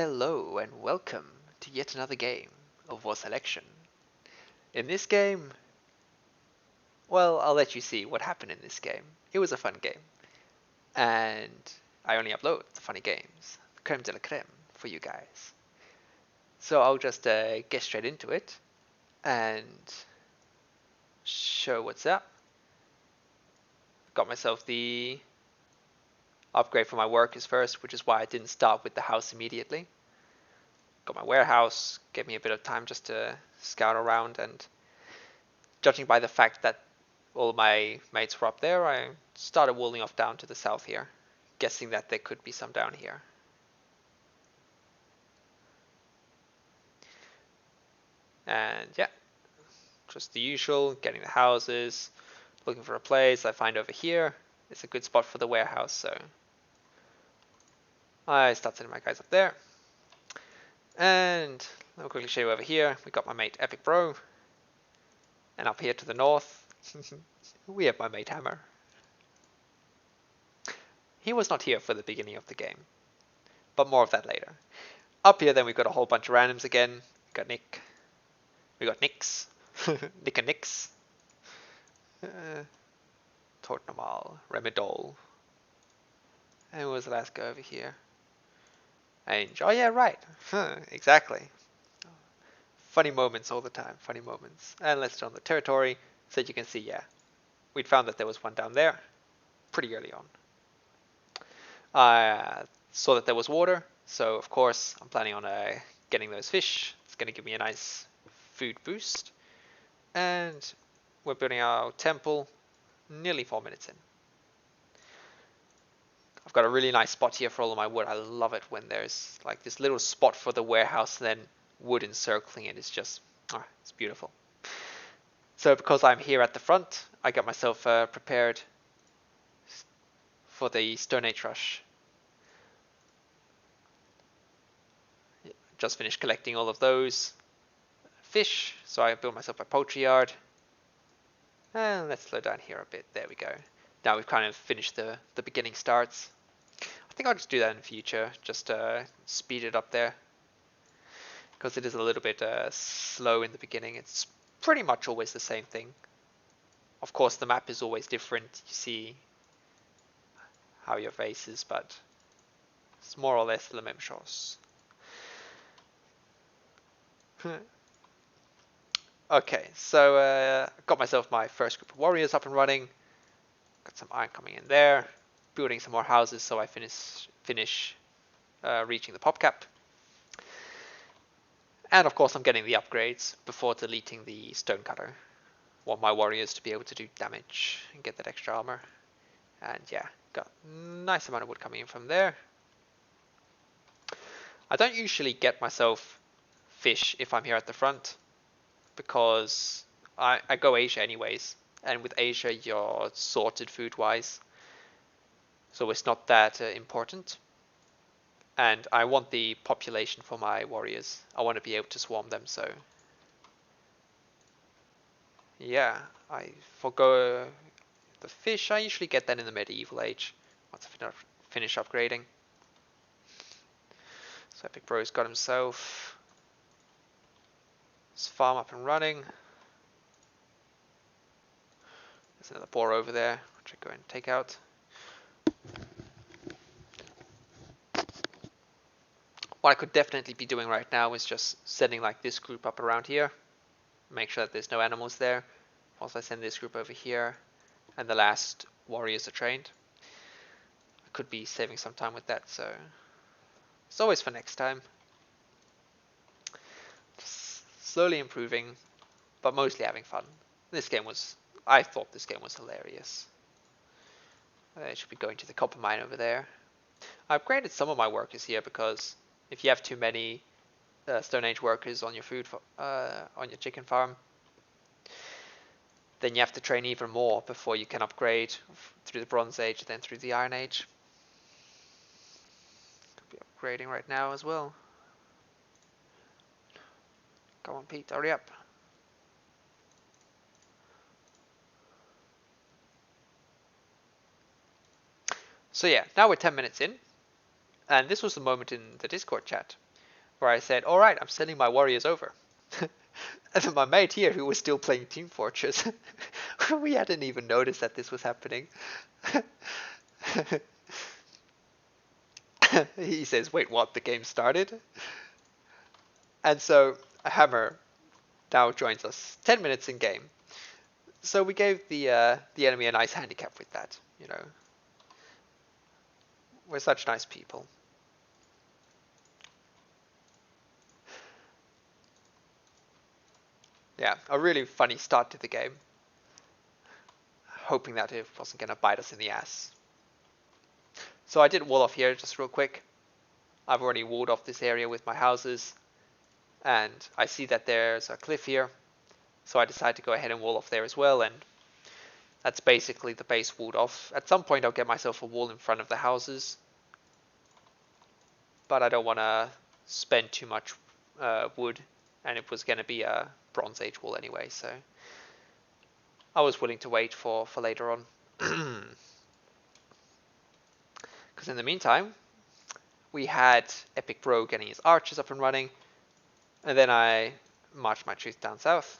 Hello and welcome to yet another game of War Selection. In this game, well, I'll let you see what happened in this game. It was a fun game, and I only upload the funny games, creme de la creme, for you guys. So I'll just get straight into it and show what's up. Got myself the upgrade for my workers first, which is why I didn't start with the house immediately. Got my warehouse, gave me a bit of time just to scout around, and judging by the fact that all my mates were up there, I started walling off down to the south here, guessing that there could be some down here. And yeah, just the usual, getting the houses, looking for a place. I find over here it's a good spot for the warehouse, so I start sending my guys up there. And I'll quickly show you over here. We got my mate Epic Bro, and up here to the north, we have my mate Hammer. He was not here for the beginning of the game, but more of that later. Up here then we've got a whole bunch of randoms again. We got Nick. We got Nix. Nick and Nix. Tortnormal. Remedol. And what was the last guy over here? Angel. Oh yeah, right. Exactly. Funny moments all the time. Funny moments. And let's turn on the territory so that you can see, yeah. We'd found that there was one down there pretty early on. I saw that there was water, so of course I'm planning on getting those fish. It's going to give me a nice food boost. And we're building our temple nearly 4 minutes in. I've got a really nice spot here for all of my wood. I love it when there's like this little spot for the warehouse and then wood encircling it. It's just, it's beautiful. So because I'm here at the front, I got myself prepared for the Stone Age rush. Just finished collecting all of those fish, so I built myself a poultry yard. And let's slow down here a bit. There we go. Now we've kind of finished the beginning starts. I think I'll just do that in the future, just speed it up there. Because it is a little bit slow in the beginning. It's pretty much always the same thing. Of course, the map is always different. You see how your face is, but it's more or less la même chose. Okay, so got myself my first group of warriors up and running. Got some iron coming in there. Building some more houses so I finish reaching the pop cap. And of course I'm getting the upgrades before deleting the stone cutter. Want my warriors to be able to do damage and get that extra armor. And yeah, got a nice amount of wood coming in from there. I don't usually get myself fish if I'm here at the front, because I go Asia anyways, and with Asia you're sorted food wise, so it's not that important. And I want the population for my warriors. I want to be able to swarm them, so yeah, I forgo the fish. I usually get that in the medieval age once I finish upgrading. So Epic Bro's got himself his farm up and running. There's another boar over there, which I go and take out. What I could definitely be doing right now is just sending like this group up around here. Make sure that there's no animals there. Whilst I send this group over here and the last warriors are trained. I could be saving some time with that, so it's always for next time. Just slowly improving, but mostly having fun. I thought this game was hilarious. I should be going to the copper mine over there. I upgraded some of my workers here because if you have too many Stone Age workers on your on your chicken farm, then you have to train even more before you can upgrade through the Bronze Age, then through the Iron Age. Could be upgrading right now as well. Come on, Pete, hurry up. So yeah, now we're 10 minutes in, and this was the moment in the Discord chat where I said, all right, I'm sending my warriors over. And then my mate here, who was still playing Team Fortress, we hadn't even noticed that this was happening. He says, wait, what? The game started? And so Hammer now joins us 10 minutes in game. So we gave the enemy a nice handicap with that, you know. We're such nice people. Yeah, a really funny start to the game. Hoping that it wasn't going to bite us in the ass. So I did wall off here just real quick. I've already walled off this area with my houses. And I see that there's a cliff here. So I decided to go ahead and wall off there as well. And that's basically the base walled off. At some point I'll get myself a wall in front of the houses. But I don't want to spend too much wood. And it was going to be a Bronze Age wall anyway. So I was willing to wait for later on. Because in the meantime, we had Epic Bro getting his archers up and running. And then I marched my troops down south.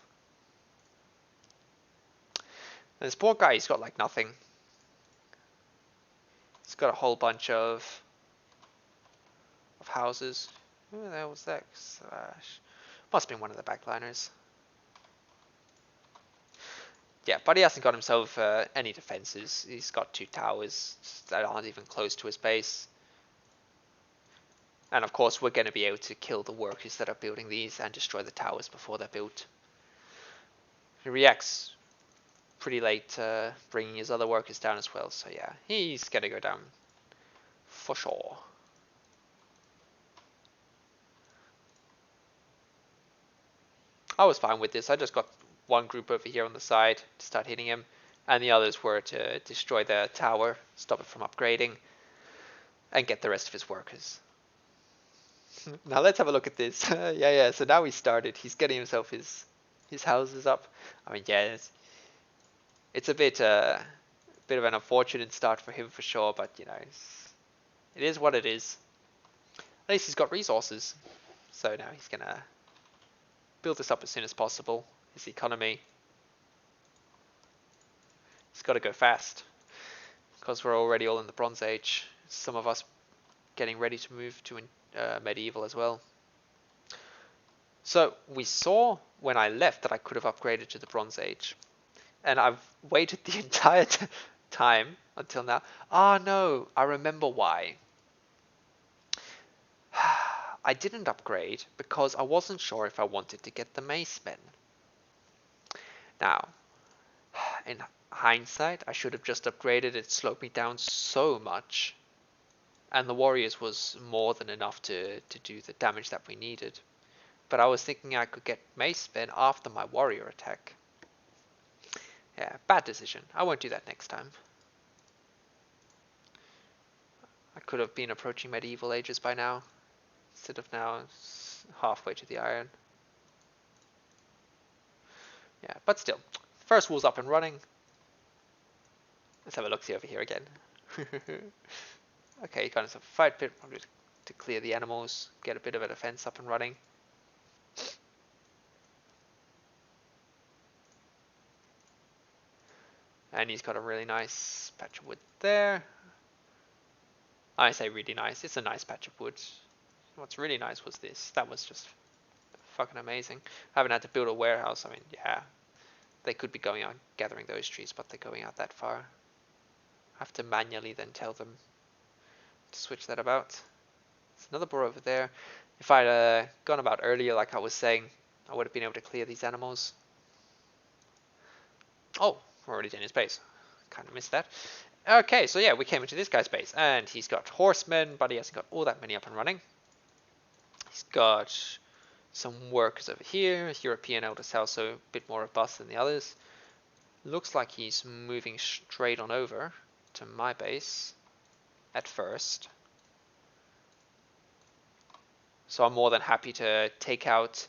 And this poor guy, he's got like nothing. He's got a whole bunch of houses. Who the hell was that? Must have been one of the backliners. Yeah, but he hasn't got himself any defenses. He's got 2 towers that aren't even close to his base. And of course, we're going to be able to kill the workers that are building these and destroy the towers before they're built. He reacts pretty late, bringing his other workers down as well. So yeah, he's going to go down for sure. I was fine with this. I just got one group over here on the side to start hitting him, and the others were to destroy the tower, stop it from upgrading, and get the rest of his workers. Now let's have a look at this. Yeah. So now he started. He's getting himself his houses up. I mean, yeah, it's a bit of an unfortunate start for him for sure, but you know, it is what it is. At least he's got resources. So now he's gonna build this up as soon as possible. His economy. He's got to go fast because we're already all in the Bronze Age. Some of us getting ready to move to medieval as well. So we saw when I left that I could have upgraded to the Bronze Age, and I've waited the entire time until now. Ah, no, I remember why. I didn't upgrade because I wasn't sure if I wanted to get the macemen. Now, in hindsight, I should have just upgraded. It slowed me down so much. And the warriors was more than enough to do the damage that we needed. But I was thinking I could get macemen after my warrior attack. Yeah, bad decision. I won't do that next time. I could have been approaching medieval ages by now, instead of now halfway to the iron. Yeah, but still, first wall's up and running. Let's have a look-see over here again. Okay, kind of a fight pit probably to clear the animals, get a bit of a defense up and running. And he's got a really nice patch of wood there. I say really nice, it's a nice patch of wood. What's really nice was this. That was just fucking amazing. I haven't had to build a warehouse. I mean, yeah, they could be going out gathering those trees, but they're going out that far. I have to manually then tell them to switch that about. There's another boar over there. If I'd gone about earlier, like I was saying, I would have been able to clear these animals. Oh, we're already in his base. Kind of missed that. Okay, so yeah, we came into this guy's base, and he's got horsemen, but he hasn't got all that many up and running. He's got some workers over here. European eldest house, so a bit more robust than the others. Looks like he's moving straight on over to my base at first. So I'm more than happy to take out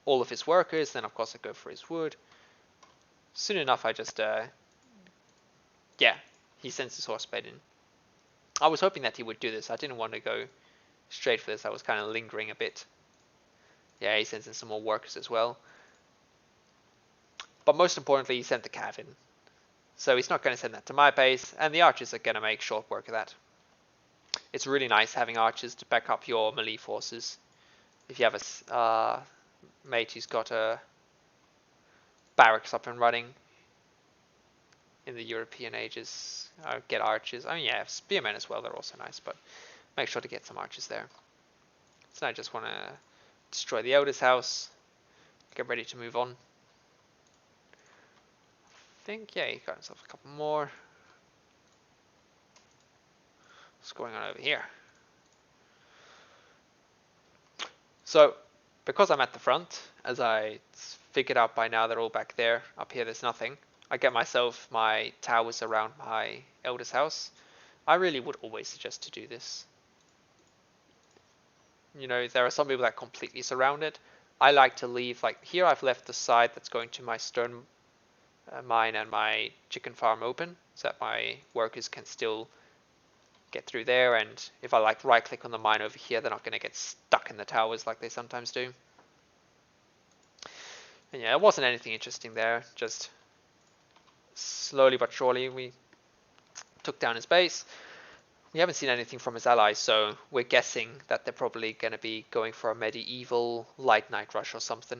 all of his workers. Then of course I go for his wood. Soon enough I just, yeah, he sends his horsemen in. I was hoping that he would do this. I didn't want to go straight for this. I was kind of lingering a bit. Yeah, he sends in some more workers as well. But most importantly, he sent the cav in. So he's not going to send that to my base, and the archers are going to make short work of that. It's really nice having archers to back up your melee forces. If you have a mate who's got a barracks up and running in the European ages, get archers. I mean, yeah, spearmen as well, they're also nice, but make sure to get some archers there. So I just want to destroy the Elder's house, get ready to move on. I think, yeah, he got himself a couple more. What's going on over here? So, because I'm at the front, as I figured out by now they're all back there, up here there's nothing, I get myself my towers around my Elder's house. I really would always suggest to do this. You know, there are some people that completely surround it. I like to leave, like here I've left the side that's going to my stone mine and my chicken farm open, so that my workers can still get through there, and if I like right click on the mine over here, they're not going to get stuck in the towers like they sometimes do. And yeah, it wasn't anything interesting there, just slowly but surely we took down his base. We haven't seen anything from his allies, so we're guessing that they're probably going to be going for a medieval light night rush or something.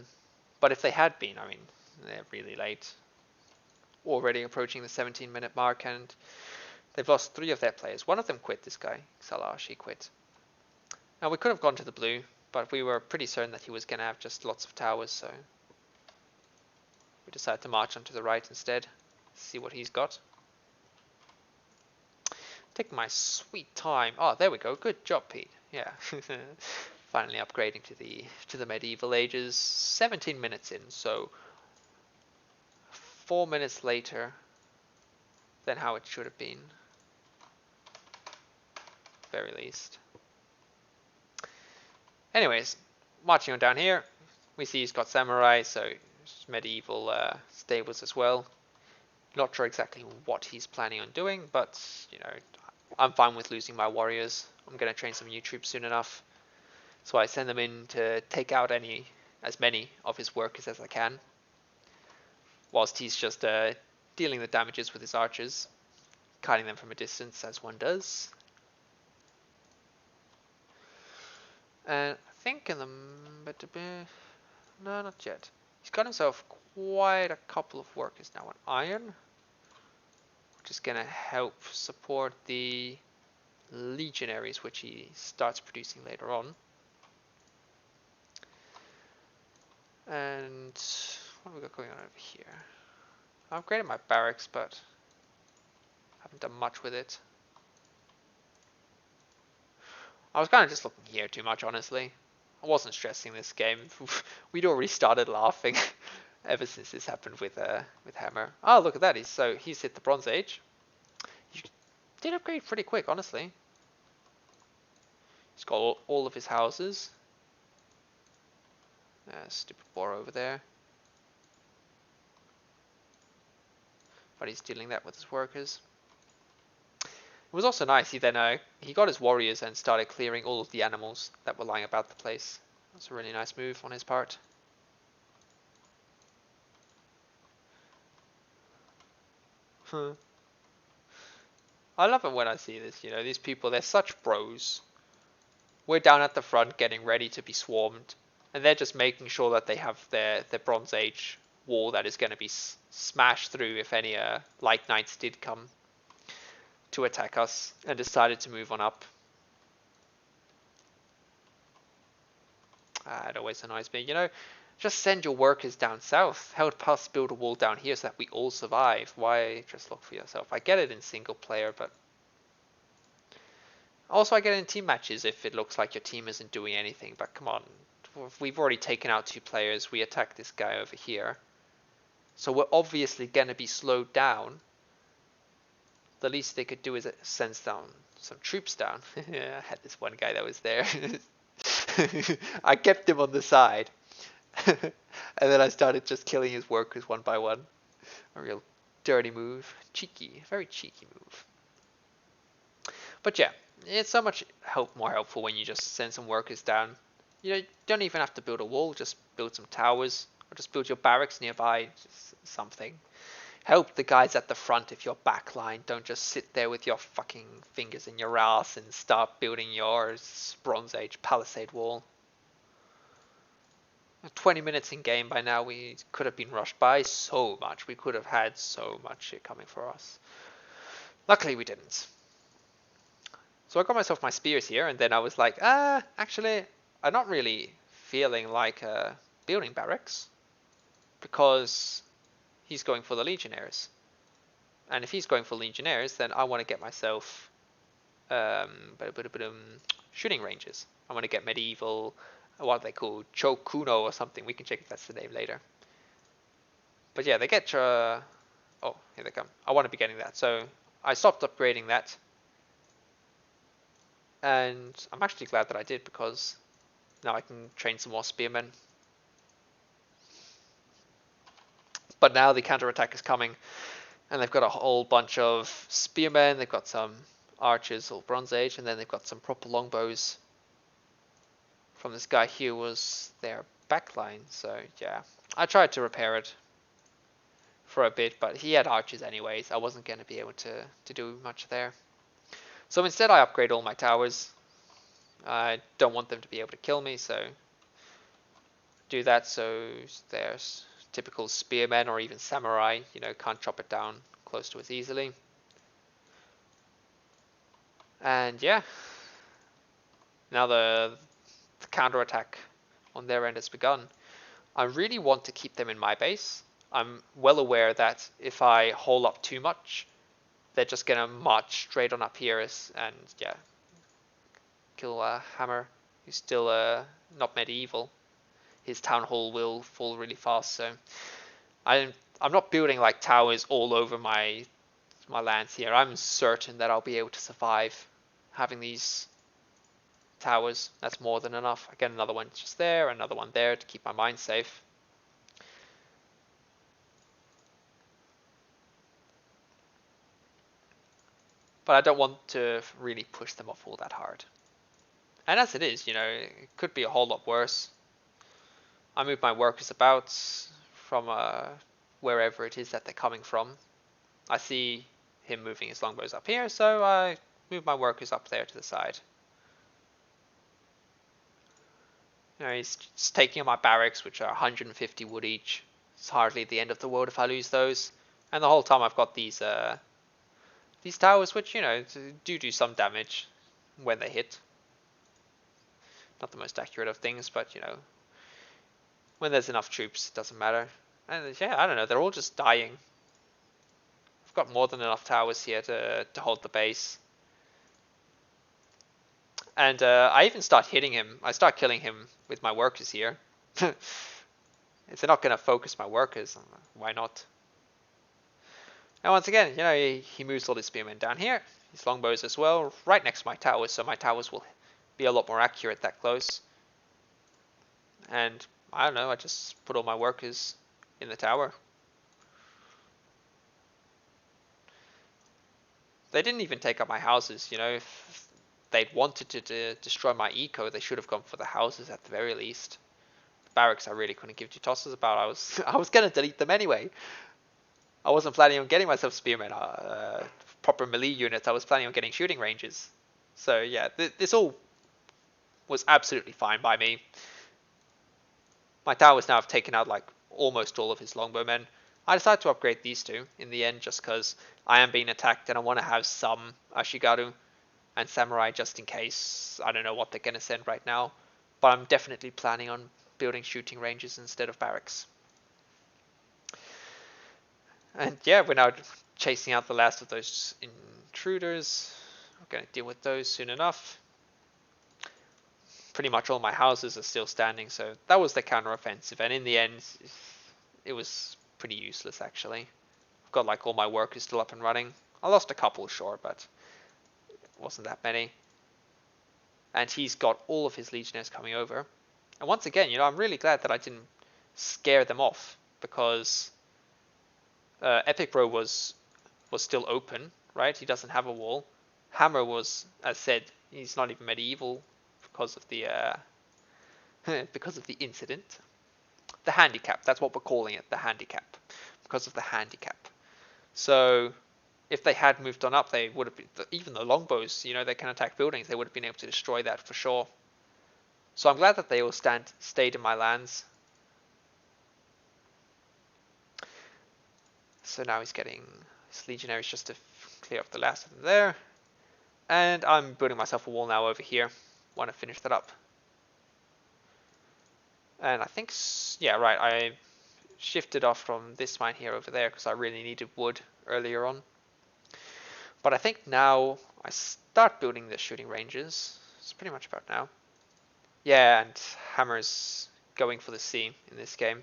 But if they had been, I mean, they're really late. Already approaching the 17-minute mark, and they've lost 3 of their players. One of them quit, this guy, Salash, he quit. Now, we could have gone to the blue, but we were pretty certain that he was going to have just lots of towers, so we decided to march onto the right instead, see what he's got. Take my sweet time. Oh, there we go. Good job, Pete. Yeah. Finally upgrading to the medieval ages. 17 minutes in, so 4 minutes later than how it should have been. Very least. Anyways, marching on down here, we see he's got samurai, so medieval stables as well. Not sure exactly what he's planning on doing, but you know, I'm fine with losing my warriors. I'm going to train some new troops soon enough. So I send them in to take out as many of his workers as I can. Whilst he's just dealing the damages with his archers. Kiting them from a distance as one does. And I think in the... No, not yet. He's got himself quite a couple of workers now on iron. Which is going to help support the legionaries, which he starts producing later on. And what have we got going on over here? I upgraded my barracks, but haven't done much with it. I was kind of just looking here too much, honestly. I wasn't stressing this game. We'd already started laughing ever since this happened with Hammer. Oh, look at that! He's hit the Bronze Age. He did upgrade pretty quick, honestly. He's got all of his houses. Stupid boar over there. But he's dealing that with his workers. It was also nice, he got his warriors and started clearing all of the animals that were lying about the place. That's a really nice move on his part. I love it when I see this, you know, these people, they're such bros. We're down at the front getting ready to be swarmed, and they're just making sure that they have their Bronze Age wall that is going to be smashed through if any light knights did come to attack us, and decided to move on up. It always annoys me, you know, just send your workers down south. Help us build a wall down here so that we all survive. Why just look for yourself? I get it in single player, but also I get it in team matches if it looks like your team isn't doing anything, but come on. We've already taken out 2 players. We attack this guy over here. So we're obviously going to be slowed down. The least they could do is send down some troops down. I had this one guy that was there. I kept him on the side. And then I started just killing his workers one by one. A real dirty move. Cheeky. Very cheeky move. But yeah, it's so much more helpful when you just send some workers down. You don't even have to build a wall, just build some towers, or just build your barracks nearby, just something. Help the guys at the front if you're backline. Don't just sit there with your fucking fingers in your ass and start building your Bronze Age palisade wall. 20 minutes in game by now, we could have been rushed by so much. We could have had so much shit coming for us. Luckily we didn't. So I got myself my spears here, and then I was like, actually, I'm not really feeling like building barracks, because he's going for the legionnaires. And if he's going for legionnaires, then I want to get myself shooting ranges. I want to get medieval, what are they called, Chokuno or something. We can check if that's the name later. But yeah, they get oh, here they come. I want to be getting that, so I stopped upgrading that, and I'm actually glad that I did, because now I can train some more spearmen. But now the counterattack is coming, and they've got a whole bunch of spearmen. They've got some archers or Bronze Age, and then they've got some proper longbows from this guy here was their backline. So yeah, I tried to repair it for a bit, but he had archers anyways. I wasn't going to be able to do much there. So instead I upgrade all my towers. I don't want them to be able to kill me, so do that so there's typical spearmen or even samurai, can't chop it down close to us easily. And yeah, now the counterattack on their end has begun. I really want to keep them in my base. I'm well aware that if I hole up too much, they're just gonna march straight on up here and yeah, kill Hammer, who's still not medieval. His town hall will fall really fast, so I'm not building like towers all over my lands here. I'm certain that I'll be able to survive having these towers. That's more than enough. I get another one just there, another one there to keep my mine safe. But I don't want to really push them off all that hard. And as it is, it could be a whole lot worse. I move my workers about from wherever it is that they're coming from. I see him moving his longbows up here, so I move my workers up there to the side. He's just taking on my barracks, which are 150 wood each. It's hardly the end of the world if I lose those. And the whole time I've got these towers, which do some damage when they hit. Not the most accurate of things, but when there's enough troops, it doesn't matter. And yeah, I don't know, they're all just dying. I've got more than enough towers here to hold the base. And I even start hitting him. I start killing him with my workers here. If they're not going to focus my workers, why not? And once again, he moves all his spearmen down here. His longbows as well, right next to my towers, so my towers will be a lot more accurate that close. And I don't know, I just put all my workers in the tower. They didn't even take up my houses, if they'd wanted to destroy my eco, they should have gone for the houses at the very least. The barracks I really couldn't give two tosses about. I was going to delete them anyway. I wasn't planning on getting myself spearmen, proper melee units. I was planning on getting shooting ranges. So yeah, this all was absolutely fine by me. My towers now have taken out like almost all of his longbowmen. I decided to upgrade these two in the end just because I am being attacked and I want to have some Ashigaru and Samurai just in case. I don't know what they're going to send right now, but I'm definitely planning on building shooting ranges instead of barracks. And yeah, we're now chasing out the last of those intruders. We're going to deal with those soon enough. Pretty much all my houses are still standing, so that was the counteroffensive, and in the end, it was pretty useless actually. I've got like all my workers still up and running. I lost a couple, sure, but it wasn't that many. And he's got all of his legionnaires coming over. And once again, I'm really glad that I didn't scare them off, because Epic Row was still open, right? He doesn't have a wall. Hammer was, as said, he's not even medieval because of the because of the incident. The handicap, that's what we're calling it, the handicap, because of the handicap. So if they had moved on up, they would have been, even the longbows, you know, they can attack buildings, they would have been able to destroy that for sure. So I'm glad that they all stayed in my lands. So now he's getting his legionaries just to clear off the last of them there. And I'm building myself a wall now over here. Want to finish that up. And I think, yeah, right, I shifted off from this mine here over there because I really needed wood earlier on. But I think now I start building the shooting ranges. It's pretty much about now. Yeah, and Hammer's going for the sea in this game.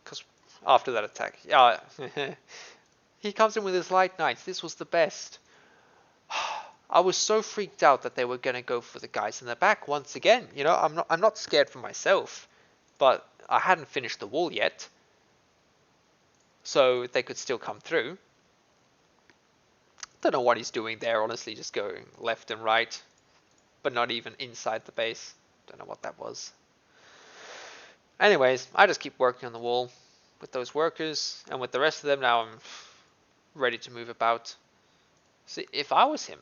Because after that attack, yeah, he comes in with his light knights. This was the best. I was so freaked out that they were going to go for the guys in the back once again. You know, I'm not scared for myself, but I hadn't finished the wall yet, so they could still come through. Don't know what he's doing there, honestly, just going left and right, but not even inside the base. Don't know what that was. Anyways, I just keep working on the wall with those workers, and with the rest of them now I'm ready to move about. See, if I was him,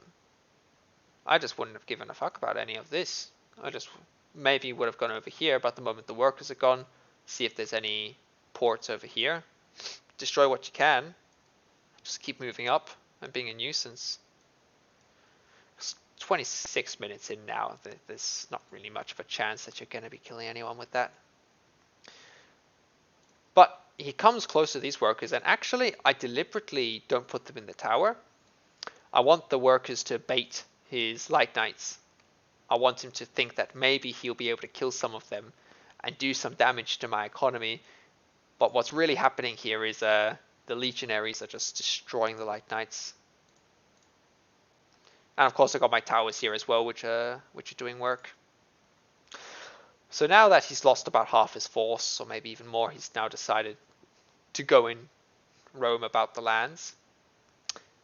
I just wouldn't have given a fuck about any of this. I just maybe would have gone over here, but the moment the workers are gone, see if there's any ports over here. Destroy what you can. Just keep moving up and being a nuisance. It's 26 minutes in now. There's not really much of a chance that you're going to be killing anyone with that. But he comes close to these workers, and actually I deliberately don't put them in the tower. I want the workers to bait his light knights. I want him to think that maybe he'll be able to kill some of them and do some damage to my economy. But what's really happening here is the legionaries are just destroying the light knights. And of course I got my towers here as well, which are doing work. So now that he's lost about half his force, or maybe even more, he's now decided to go and roam about the lands.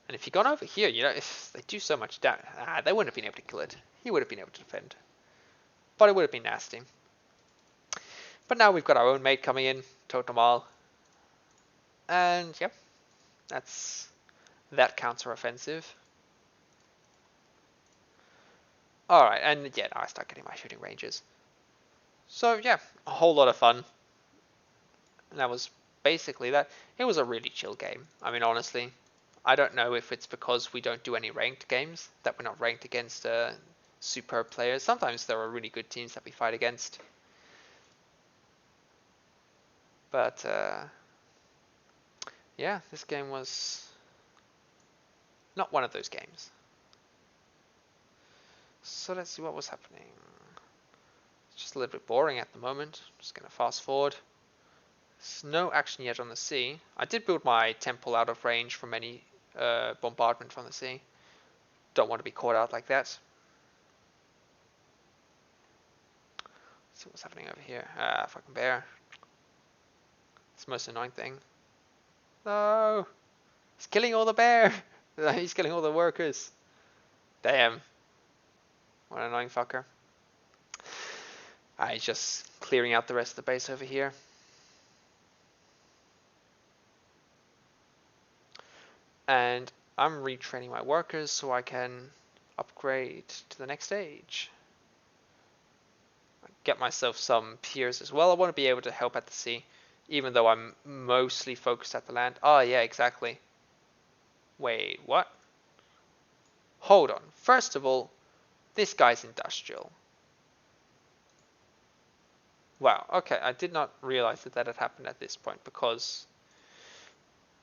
And if he'd gone over here, you know, if they do so much damage, they wouldn't have been able to kill it. He would have been able to defend. But it would have been nasty. But now we've got our own mate coming in, Totemal. And, yep, that's that counter-offensive. Alright, and yeah, now I start getting my shooting ranges. So, yeah, a whole lot of fun. And that was basically that. It was a really chill game. I mean, honestly, I don't know if it's because we don't do any ranked games, that we're not ranked against superb players. Sometimes there are really good teams that we fight against. But, yeah, this game was not one of those games. So let's see what was happening. It's just a little bit boring at the moment. Just going to fast forward. There's no action yet on the sea. I did build my temple out of range from any bombardment from the sea. Don't want to be caught out like that. Let's see what's happening over here. Fucking bear. It's the most annoying thing. No! He's killing all the bear! He's killing all the workers. Damn. What an annoying fucker. He's just clearing out the rest of the base over here. And I'm retraining my workers so I can upgrade to the next stage. Get myself some piers as well. I want to be able to help at the sea, even though I'm mostly focused at the land. Oh yeah, exactly. Wait, what? Hold on. First of all, this guy's industrial. Wow, okay, I did not realize that that had happened at this point because,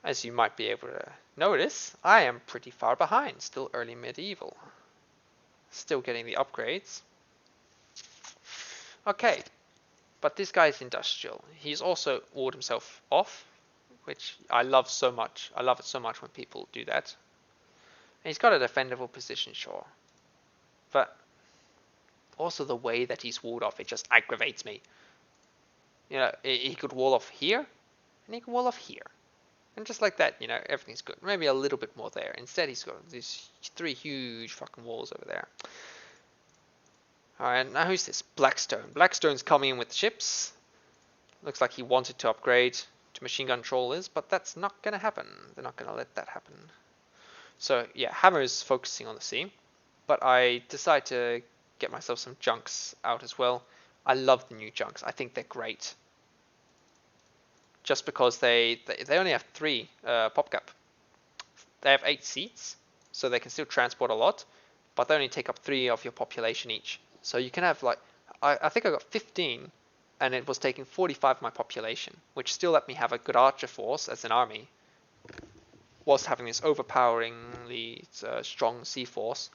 as you might be able to notice, I am pretty far behind, still early medieval. Still getting the upgrades. Okay, but this guy is industrial. He's also walled himself off, which I love so much. I love it so much when people do that. And he's got a defendable position, sure. But also the way that he's walled off, it just aggravates me. You know, he could wall off here, and he could wall off here. And just like that, you know, everything's good. Maybe a little bit more there. Instead, he's got these 3 huge fucking walls over there. Alright, now who's this? Blackstone. Blackstone's coming in with the ships. Looks like he wanted to upgrade to machine gun trawlers, but that's not going to happen. They're not going to let that happen. So yeah, Hammer's focusing on the sea, but I decide to get myself some junks out as well. I love the new junks. I think they're great. Just because they only have 3 PopCap. They have 8 seats, so they can still transport a lot, but they only take up 3 of your population each. So you can have like, I think I got 15, and it was taking 45 of my population, which still let me have a good archer force as an army, whilst having this overpoweringly strong sea force.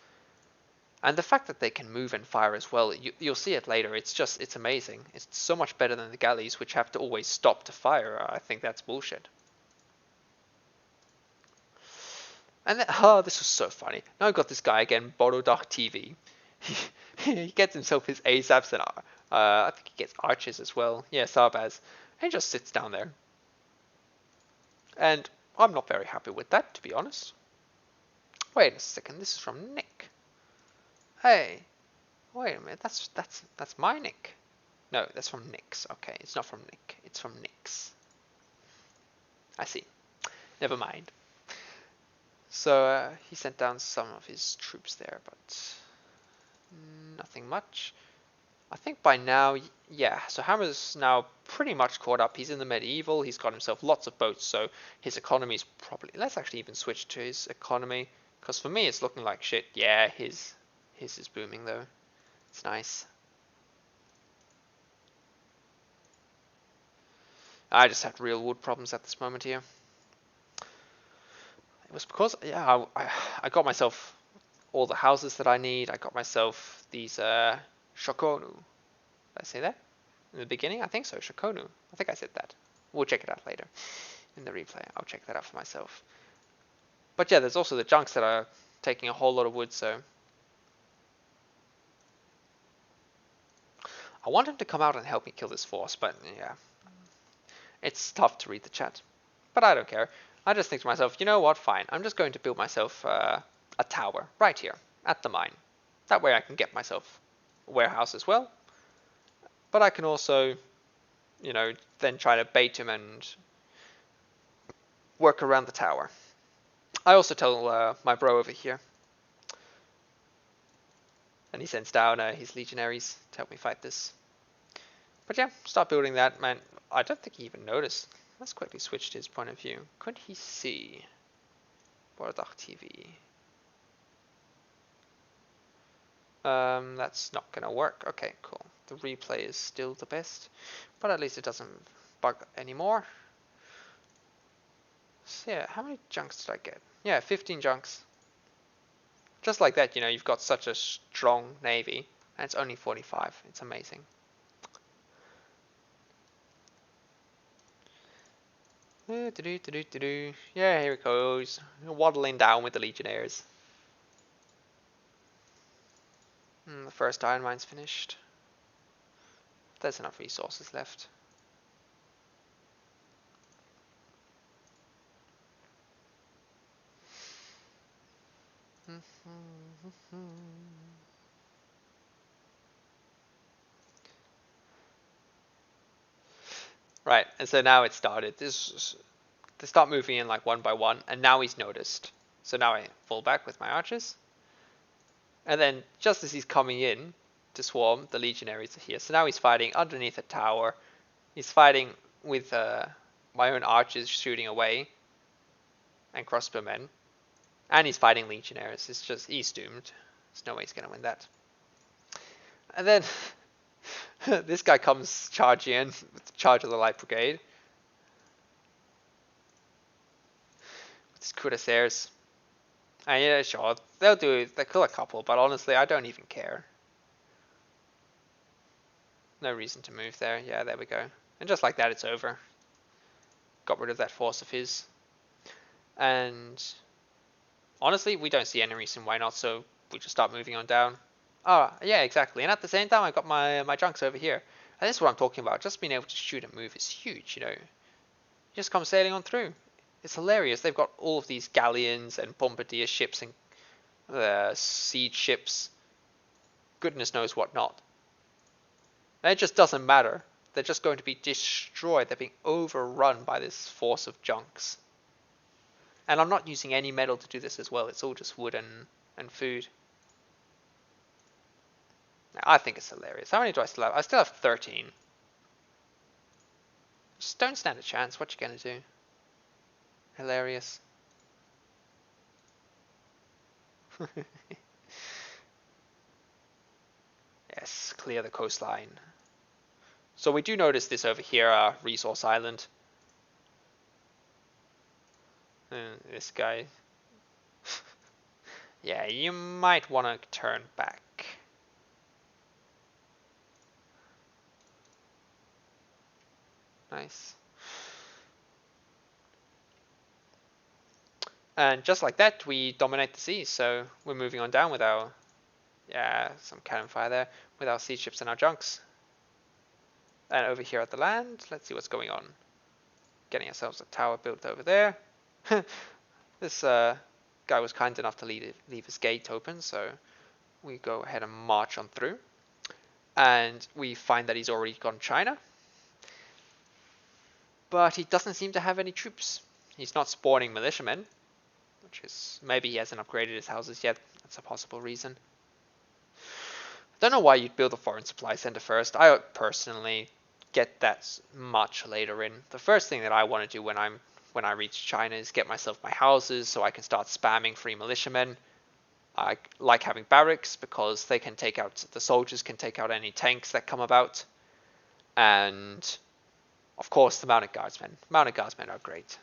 And the fact that they can move and fire as well, you'll see it later, it's amazing. It's so much better than the galleys, which have to always stop to fire. I think that's bullshit. And then, oh, this was so funny. Now I've got this guy again, Borodach TV. He gets himself his ASAPs and I think he gets archers as well. Yeah, Sarbaz. And he just sits down there. And I'm not very happy with that, to be honest. Wait a second, this is from Nick. Hey, wait a minute, that's my Nick. No, that's from Nick's. Okay, it's not from Nick, it's from Nick's. I see. Never mind. So he sent down some of his troops there, but nothing much. I think by now, yeah, so Hammer's now pretty much caught up. He's in the medieval, he's got himself lots of boats, so his economy is probably... Let's actually even switch to his economy, because for me it's looking like shit. Yeah, his is booming though. It's nice. I just had real wood problems at this moment here. It was because, yeah, I got myself all the houses that I need. I got myself these Shokonu. Did I say that in the beginning? I think so, Shokonu. I think I said that. We'll check it out later in the replay. I'll check that out for myself. But yeah, there's also the junks that are taking a whole lot of wood, so I want him to come out and help me kill this force, but yeah, it's tough to read the chat. But I don't care. I just think to myself, you know what, fine. I'm just going to build myself a tower right here at the mine. That way I can get myself a warehouse as well. But I can also, you know, then try to bait him and work around the tower. I also tell my bro over here. And he sends down his legionaries to help me fight this. But yeah, start building that, man. I don't think he even noticed. Let's quickly switch to his point of view. Could he see Borodach TV? That's not gonna work. Okay, cool. The replay is still the best, but at least it doesn't bug anymore. So yeah, how many junks did I get? Yeah, 15 junks. Just like that, you know, you've got such a strong navy, and it's only 45. It's amazing. Yeah, here it goes. Waddling down with the legionnaires. The first iron mine's finished. There's enough resources left. Right, and so now it started. They start moving in like one by one, and now he's noticed. So now I fall back with my archers. And then just as he's coming in to swarm, the legionaries are here. So now he's fighting underneath a tower. He's fighting with my own archers shooting away and crossbowmen. And he's fighting legionaries. It's just, he's doomed. There's no way he's going to win that. And then this guy comes charging in with the charge of the light brigade. With his cuirassiers. And yeah, sure, they'll kill a couple, but honestly, I don't even care. No reason to move there. Yeah, there we go. And just like that, it's over. Got rid of that force of his. And honestly, we don't see any reason why not, so we just start moving on down. Oh, yeah, exactly. And at the same time, I've got my junks over here. And this is what I'm talking about. Just being able to shoot and move is huge, you know. Just come sailing on through. It's hilarious. They've got all of these galleons and bombardier ships and siege ships. goodness knows what not. And it just doesn't matter. They're just going to be destroyed. They're being overrun by this force of junks. And I'm not using any metal to do this as well. It's all just wood and food. Now, I think it's hilarious. How many do I still have? I still have 13. Just don't stand a chance. What you gonna do? Hilarious. Yes, clear the coastline. So we do notice this over here, Resource Island. This guy. Yeah, you might want to turn back. Nice. And just like that, we dominate the seas. So we're moving on down with our, yeah, some cannon fire there, with our sea ships and our junks. And over here at the land, let's see what's going on. Getting ourselves a tower built over there. This guy was kind enough to leave his gate open, so we go ahead and march on through. And we find that he's already gone China. But he doesn't seem to have any troops. He's not spawning militiamen, which is, maybe he hasn't upgraded his houses yet. That's a possible reason. I don't know why you'd build a foreign supply center first. I personally get that much later in. The first thing that I want to do when I reach China is get myself my houses so I can start spamming free militiamen. I like having barracks because they can take out, the soldiers can take out any tanks that come about. And of course the mounted guardsmen. Mounted guardsmen are great.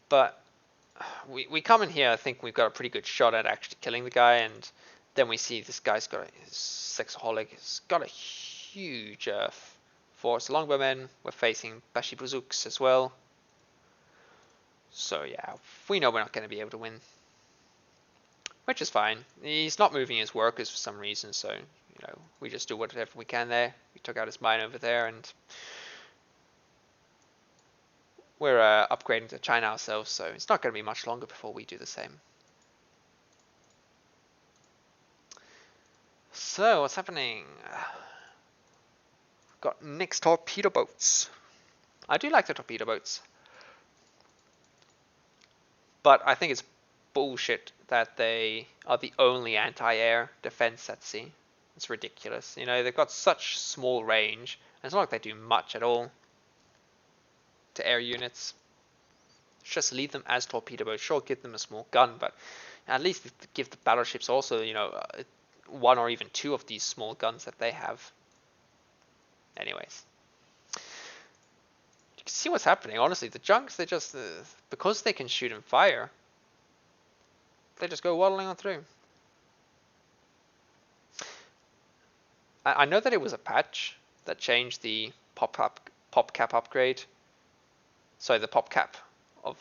But we come in here, I think we've got a pretty good shot at actually killing the guy, and then we see this guy's got a sexaholic. He's got a huge force of longbowmen. We're facing Bashi Bazooks as well. So yeah, we know we're not going to be able to win. Which is fine. He's not moving his workers for some reason, so you know, we just do whatever we can there. We took out his mine over there, and we're upgrading to China ourselves, so it's not going to be much longer before we do the same. So, what's happening? Got next torpedo boats. I do like the torpedo boats. But I think it's bullshit that they are the only anti-air defense at sea. It's ridiculous. You know, they've got such small range, and it's not like they do much at all to air units. Just leave them as torpedo boats. Sure, give them a small gun, but at least give the battleships also, you know, one or even two of these small guns that they have. Anyways, you can see what's happening. Honestly, the junks, they just because they can shoot and fire, they just go waddling on through. I know that it was a patch that changed the pop cap upgrade. Sorry, the pop cap of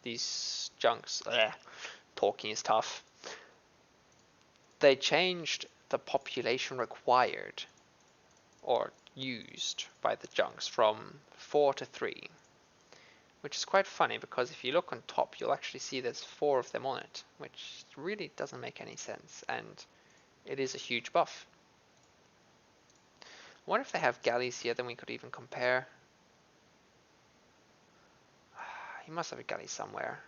these junks. Talking is tough. They changed the population required or used by the junks from 4 to 3, which is quite funny because if you look on top, you'll actually see there's 4 of them on it, which really doesn't make any sense, and it is a huge buff. I wonder if they have galleys here, then we could even compare. He must have a galley somewhere.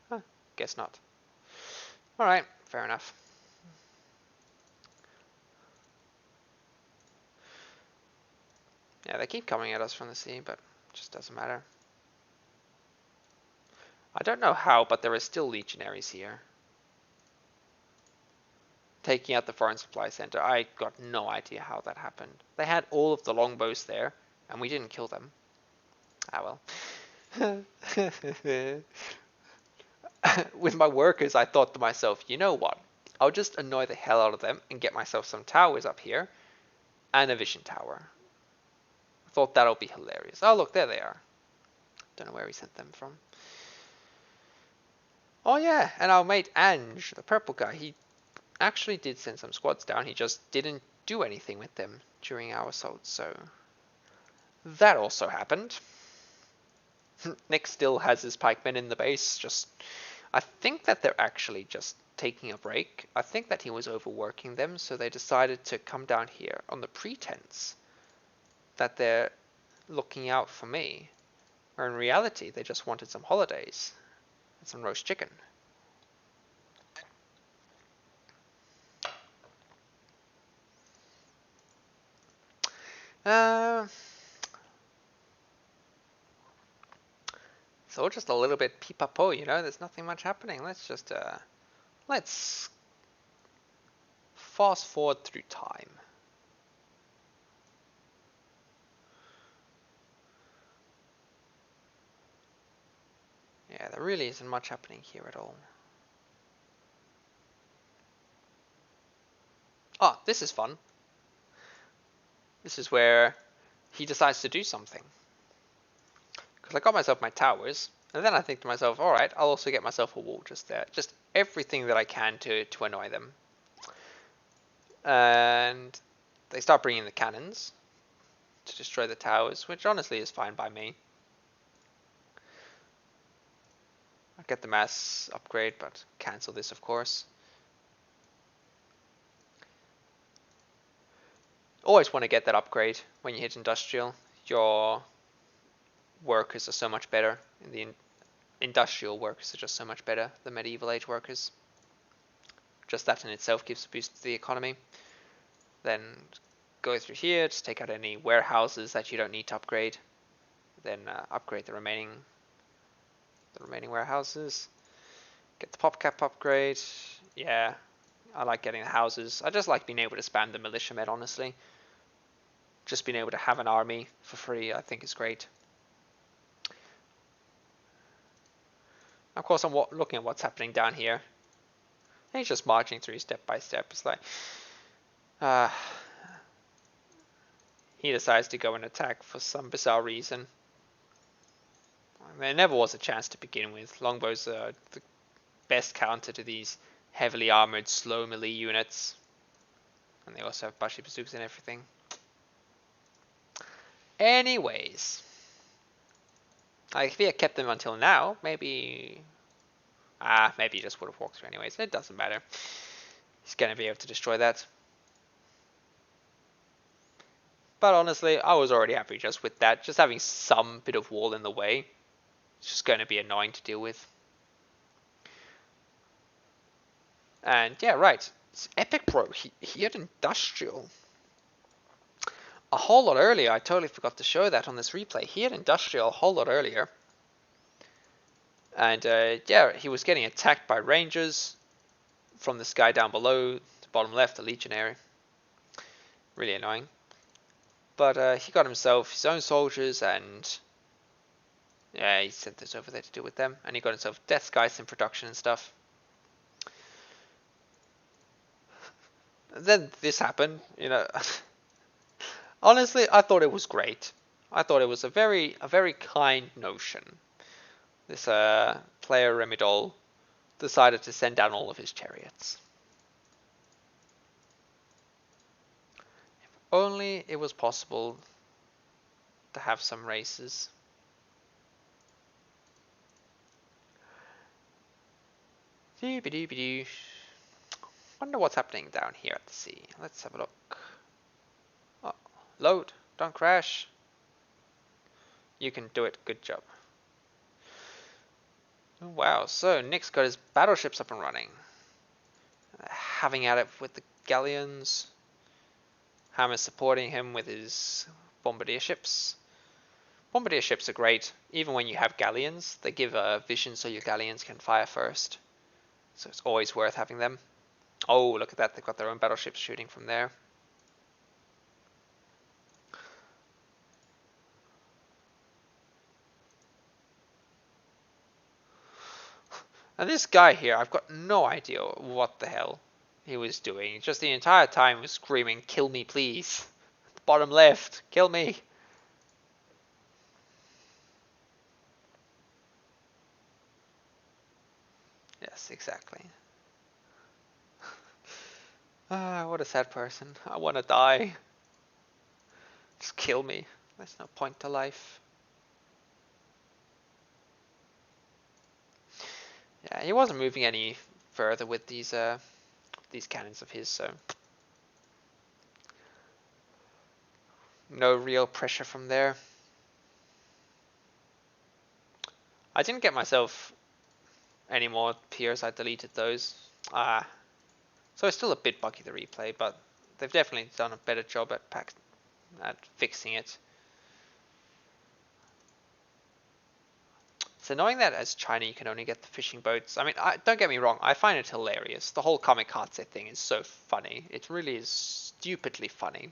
Huh, guess not. Alright, fair enough. Yeah, they keep coming at us from the sea, but it just doesn't matter. I don't know how, but there are still legionaries here. Taking out the foreign supply center, I got no idea how that happened. They had all of the longbows there, and we didn't kill them. Ah well. With my workers, I thought to myself, you know what? I'll just annoy the hell out of them and get myself some towers up here and a vision tower. I thought that'll be hilarious. Oh look, there they are. Don't know where he sent them from. Oh yeah, and our mate Ange, the purple guy, he actually did send some squads down. He just didn't do anything with them during our assault, so that also happened. Nick still has his pikemen in the base. I think that they're actually just taking a break. I think that he was overworking them, so they decided to come down here on the pretense that they're looking out for me. Or in reality, they just wanted some holidays and some roast chicken. It's all just a little bit pipapo, you know. There's nothing much happening. Let's fast forward through time. Yeah, there really isn't much happening here at all. Oh, this is fun. This is where he decides to do something. Because I got myself my towers, and then I think to myself, alright, I'll also get myself a wall just there. Just everything that I can to annoy them. And they start bringing the cannons to destroy the towers, which honestly is fine by me. I'll get the mass upgrade, but cancel this, of course. Always want to get that upgrade when you hit industrial. Your workers are so much better. The industrial workers are just so much better than medieval age workers. Just that in itself gives a boost to the economy. Then go through here to take out any warehouses that you don't need to upgrade. Then upgrade the remaining warehouses. Get the pop cap upgrade. Yeah, I like getting the houses. I just like being able to spam the militia med, honestly. Just being able to have an army for free, I think is great. Of course, I'm looking at what's happening down here. And he's just marching through step by step. It's like, he decides to go and attack for some bizarre reason. There never was a chance to begin with. Longbows are the best counter to these heavily armored, slow melee units. And they also have Bashi bazookas and everything. Anyways. Like, if he had kept them until now, maybe he just would have walked through anyways. It doesn't matter. He's going to be able to destroy that. But honestly, I was already happy just with that. Just having some bit of wall in the way. It's just going to be annoying to deal with. And yeah, right. It's Epic Pro. He had Industrial. A whole lot earlier. I totally forgot to show that on this replay. He had Industrial a whole lot earlier. And yeah, he was getting attacked by Rangers from this guy down below, the bottom left, a Legionary. Really annoying. But he got himself his own soldiers, and yeah, he sent those over there to deal with them. And he got himself Death Skies in production and stuff. And then this happened, you know. Honestly, I thought it was great. I thought it was a very kind notion. This player Remidol decided to send down all of his chariots. If only it was possible to have some races. Wonder what's happening down here at the sea. Let's have a look. Oh, load, don't crash. You can do it, good job. Oh, wow, so Nick's got his battleships up and running. Having at it with the galleons. Hammer's supporting him with his bombardier ships. Bombardier ships are great, even when you have galleons. They give a vision so your galleons can fire first. So it's always worth having them. Oh, look at that, they've got their own battleships shooting from there. And this guy here, I've got no idea what the hell he was doing. Just the entire time was screaming, "Kill me, please. Bottom left, kill me." Yes, exactly. What a sad person. I want to die. Just kill me. There's no point to life. He wasn't moving any further with these cannons of his, so no real pressure from there. I didn't get myself any more piers. I deleted those. So it's still a bit buggy, the replay, but they've definitely done a better job at fixing it. It's annoying that as China you can only get the fishing boats. I mean, don't get me wrong, I find it hilarious. The whole kamikaze thing is so funny. It really is stupidly funny.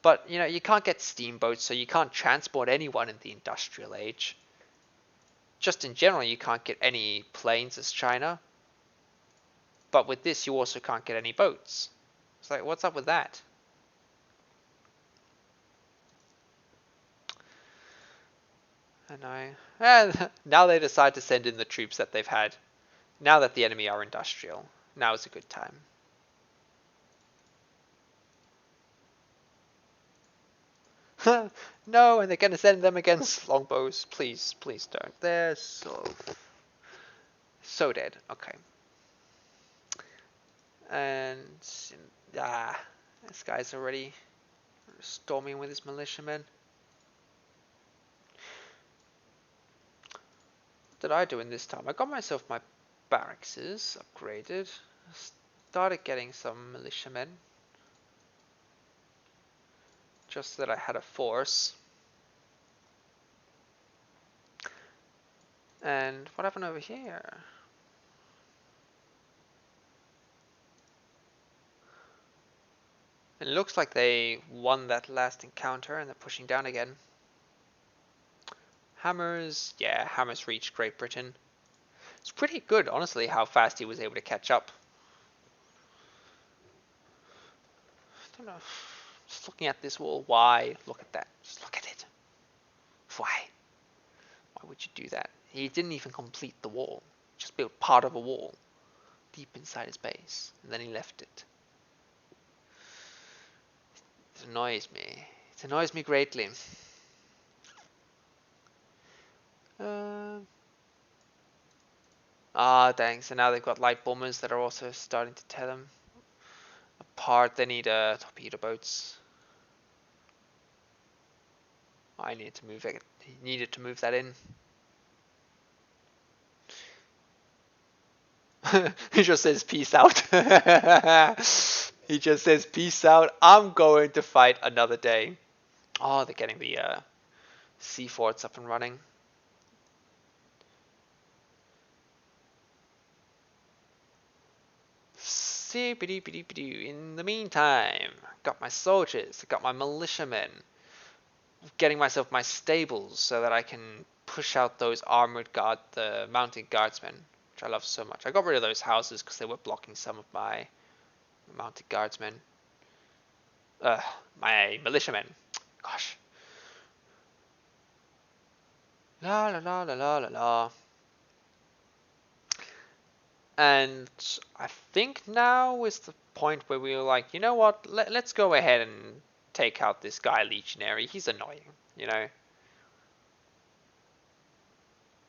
But, you know, you can't get steamboats, so you can't transport anyone in the industrial age. Just in general, you can't get any planes as China. But with this, you also can't get any boats. It's like, what's up with that? And now they decide to send in the troops that they've had. Now that the enemy are industrial, now is a good time. No, and they're going to send them against longbows. Please, please don't. They're so dead. Okay. And this guy's already storming with his militiamen. What did I do in this time? I got myself my barracks upgraded. Started getting some militiamen. Just so that I had a force. And what happened over here? It looks like they won that last encounter and they're pushing down again. Hammers, yeah, Hammers reached Great Britain. It's pretty good, honestly, how fast he was able to catch up. I don't know. Just looking at this wall, why? Look at that. Just look at it. Why? Why would you do that? He didn't even complete the wall. Just built part of a wall deep inside his base, and then he left it. It annoys me. It annoys me greatly. Dang. So now they've got light bombers that are also starting to tear them apart. They need torpedo boats. I needed to move it. He needed to move that in. He just says peace out. He just says peace out. I'm going to fight another day. Oh, they're getting the sea forts up and running. In the meantime, got my soldiers, got my militiamen, getting myself my stables so that I can push out those the mounted guardsmen, which I love so much. I got rid of those houses because they were blocking some of my mounted guardsmen. My militiamen. Gosh. La la la la la la la. And I think now is the point where we were like, you know what, let's go ahead and take out this guy legionary. He's annoying, you know.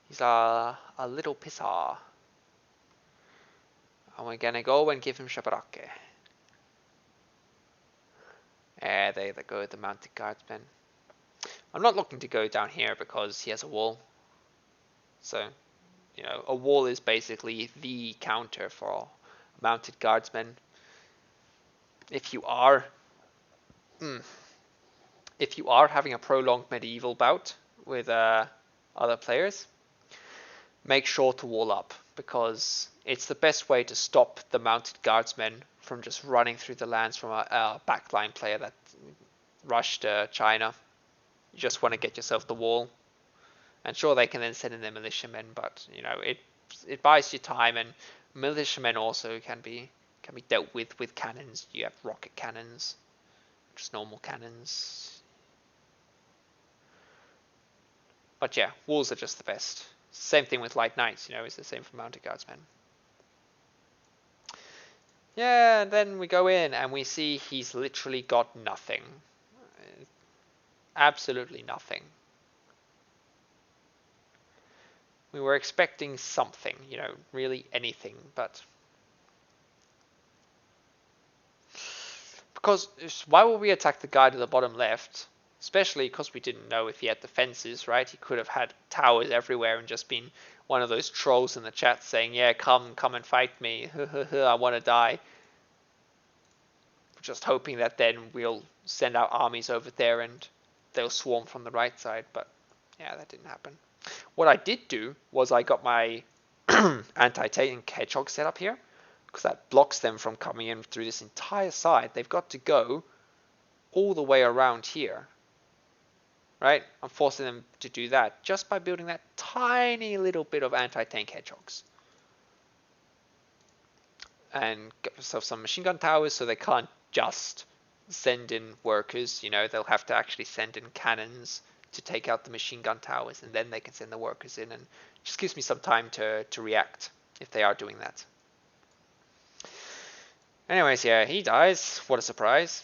He's a little pisser. And we're gonna go and give him shabarake. There they go, the mounted guardsmen. I'm not looking to go down here because he has a wall. So, you know, a wall is basically the counter for mounted guardsmen. If you are having a prolonged medieval bout with other players, make sure to wall up, because it's the best way to stop the mounted guardsmen from just running through the lands from a backline player that rushed China. You just want to get yourself the wall, and sure, they can then send in their militiamen, but you know, it buys you time, and militiamen also can be dealt with cannons. You have rocket cannons, just normal cannons. But yeah, walls are just the best. Same thing with light knights, you know, it's the same for mounted guardsmen. Yeah, and then we go in and we see he's literally got nothing. Absolutely nothing. We were expecting something, you know, really anything, but... Because why would we attack the guy to the bottom left? Especially because we didn't know if he had defenses, right? He could have had towers everywhere and just been one of those trolls in the chat saying, yeah, come and fight me. I want to die. Just hoping that then we'll send our armies over there and they'll swarm from the right side. But yeah, that didn't happen. What I did do was I got my anti-tank hedgehog set up here, because that blocks them from coming in through this entire side. They've got to go all the way around here, right? I'm forcing them to do that just by building that tiny little bit of anti-tank hedgehogs. And get yourself some machine gun towers so they can't just send in workers, you know, they'll have to actually send in cannons to take out the machine gun towers, and then they can send the workers in, and just gives me some time to react if they are doing that. Anyways, yeah, he dies. What a surprise.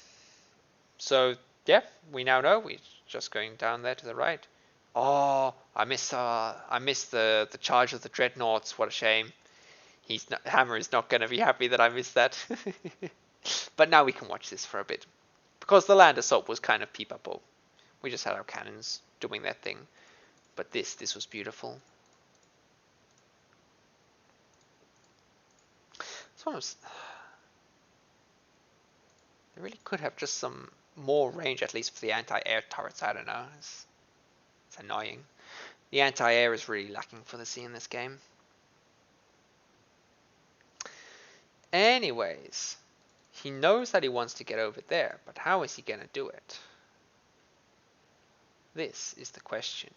So, yeah, we now know. We're just going down there to the right. Oh, I missed the charge of the dreadnoughts. What a shame. Hammer is not going to be happy that I missed that. But now we can watch this for a bit. Because the land assault was kind of peep-up-o. We just had our cannons doing their thing. But this was beautiful. This one was... They really could have just some more range, at least for the anti-air turrets. I don't know. It's annoying. The anti-air is really lacking for the sea in this game. Anyways, he knows that he wants to get over there, but how is he going to do it? This is the question.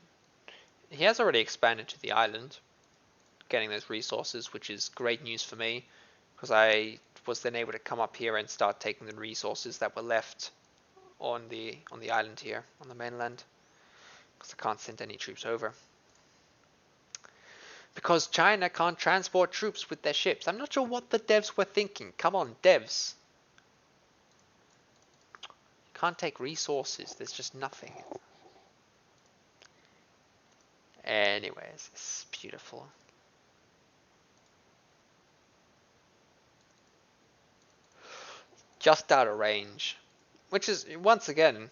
He has already expanded to the island, getting those resources, which is great news for me, because I was then able to come up here and start taking the resources that were left on the island here, on the mainland, because I can't send any troops over. Because China can't transport troops with their ships. I'm not sure what the devs were thinking. Come on, devs. You can't take resources. There's just nothing. Anyways, it's beautiful. Just out of range. Which is, once again,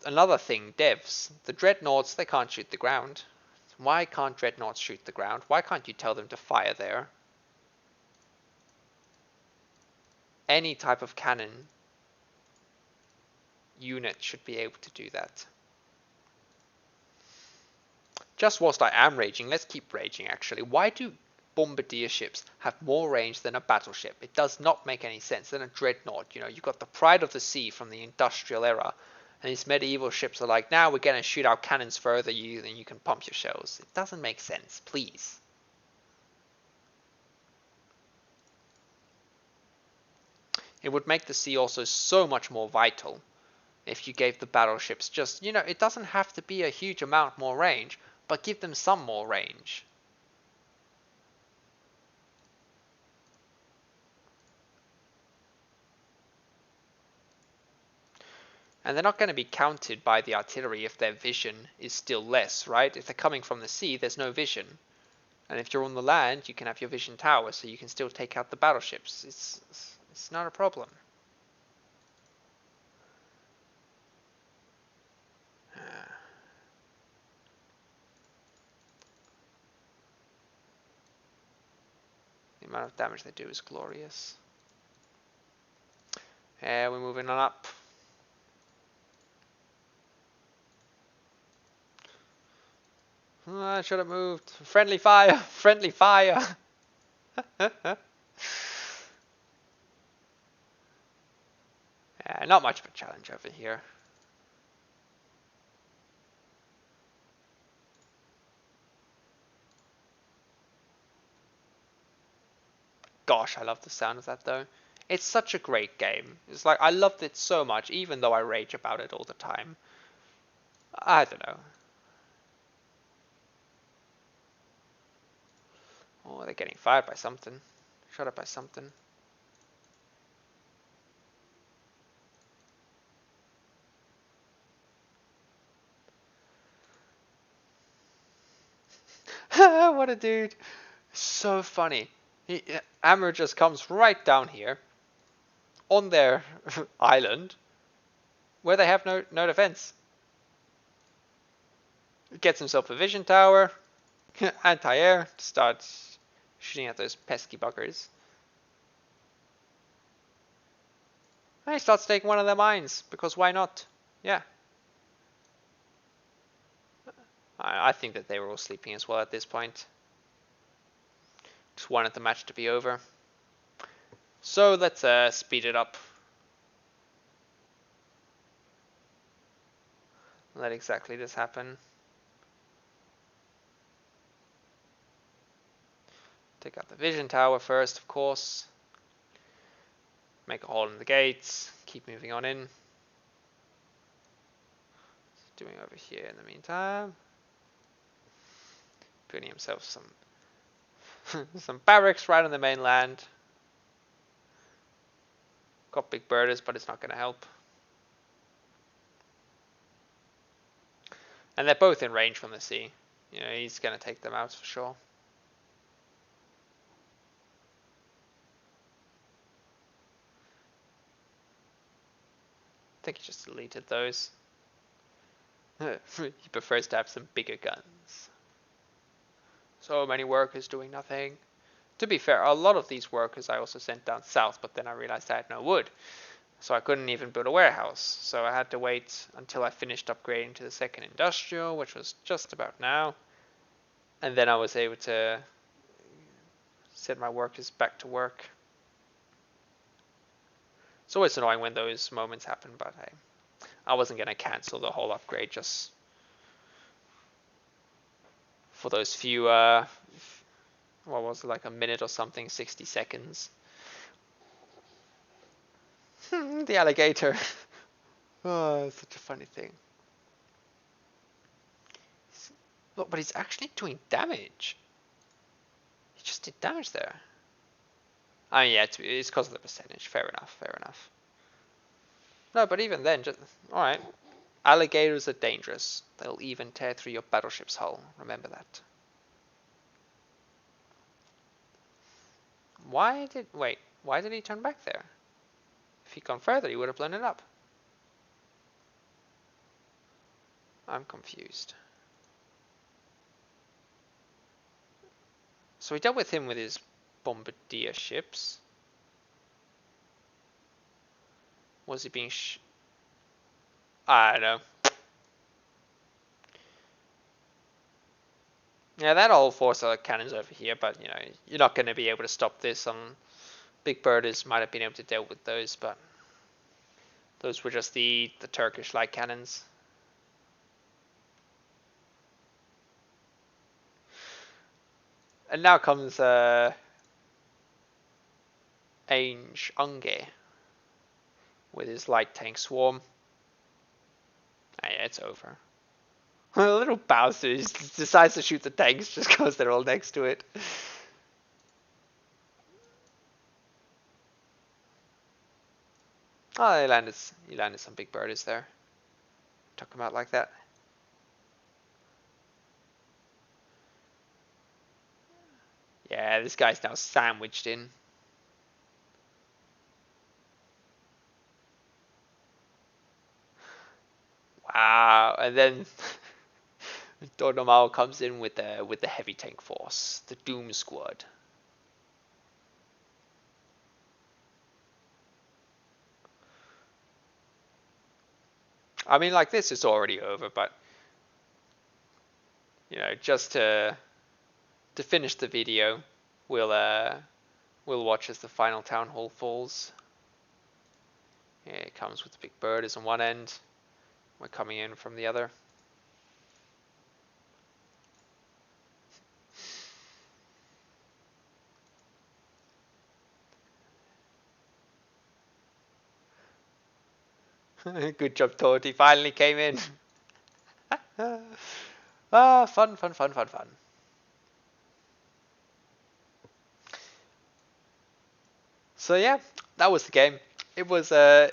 another thing, devs. The dreadnoughts, they can't shoot the ground. Why can't dreadnoughts shoot the ground? Why can't you tell them to fire there? Any type of cannon unit should be able to do that. Just whilst I am raging, let's keep raging actually. Why do bombardier ships have more range than a battleship? It does not make any sense. Than a dreadnought, you know, you've got the pride of the sea from the industrial era, and these medieval ships are like, now we're going to shoot our cannons further than you can pump your shells. It doesn't make sense, please. It would make the sea also so much more vital if you gave the battleships just, you know, it doesn't have to be a huge amount more range, but give them some more range. And they're not going to be counted by the artillery if their vision is still less, right? If they're coming from the sea, there's no vision. And if you're on the land, you can have your vision tower, so you can still take out the battleships. It's not a problem. The amount of damage they do is glorious. We're moving on up. I should have moved. Friendly fire! Friendly fire! Not much of a challenge over here. Gosh, I love the sound of that though. It's such a great game. It's like, I loved it so much, even though I rage about it all the time. I don't know. Oh, they're getting fired by something. Shot up by something. What a dude. So funny. Hammer just comes right down here on their island where they have no defense. Gets himself a vision tower, anti-air, starts shooting at those pesky buggers. And he starts taking one of their mines, because why not? Yeah. I think that they were all sleeping as well at this point. Just wanted the match to be over. So let's speed it up. Let exactly this happen. Take out the vision tower first, of course. Make a hole in the gates. Keep moving on in. Doing over here in the meantime. Building himself some some barracks right on the mainland. Got big birders, but it's not going to help. And they're both in range from the sea. You know, he's going to take them out for sure. I think he just deleted those. He prefers to have some bigger guns. So many workers doing nothing. To be fair, a lot of these workers I also sent down south, but then I realized I had no wood. So I couldn't even build a warehouse. So I had to wait until I finished upgrading to the second industrial, which was just about now. And then I was able to send my workers back to work. It's always annoying when those moments happen, but hey, I wasn't going to cancel the whole upgrade just for those few, what was it, like a minute or something, 60 seconds. The alligator. Oh, such a funny thing. Look, but he's actually doing damage. He just did damage there. I mean, yeah, it's because of the percentage. Fair enough, fair enough. No, but even then, just alright. Alligators are dangerous. They'll even tear through your battleship's hull. Remember that. Why did he turn back there? If he'd gone further, he would have blown it up. I'm confused. So we dealt with him with his bombardier ships. Was he being I don't know. Yeah, that whole force of cannons over here, but you know, you're not going to be able to stop this. Big birders might have been able to deal with those, but those were just the Turkish light cannons. And now comes Ainge Unge with his light tank swarm. Ah, yeah, it's over. A little bastard decides to shoot the tanks just because they're all next to it. Oh, he landed some big birdies there. Took him out like that. Yeah, this guy's now sandwiched in. Wow, and then Dornomal comes in with the heavy tank force, the Doom Squad. I mean, like, this is already over, but you know, just to finish the video, we'll watch as the final town hall falls. Yeah, it comes with the big birders on one end. We're coming in from the other. Good job, Todd. He finally came in. Ah, fun. So yeah, that was the game. It was as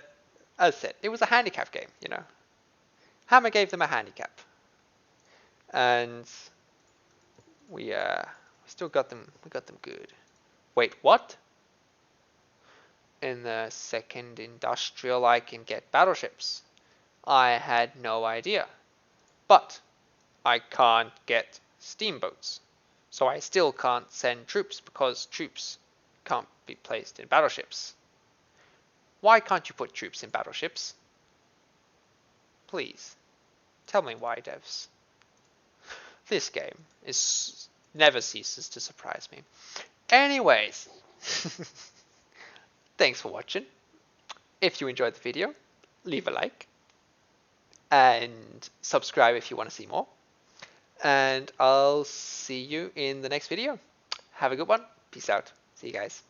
I said, it was a handicap game. You know, Hammer gave them a handicap, and We still got them. We got them good. Wait, what? In the second industrial, I can get battleships. I had no idea. But I can't get steamboats. So I still can't send troops because troops can't be placed in battleships. Why can't you put troops in battleships? Please, tell me why, devs. This game never ceases to surprise me. Anyways, thanks for watching. If you enjoyed the video, leave a like and subscribe if you want to see more. And I'll see you in the next video. Have a good one. Peace out. See you guys.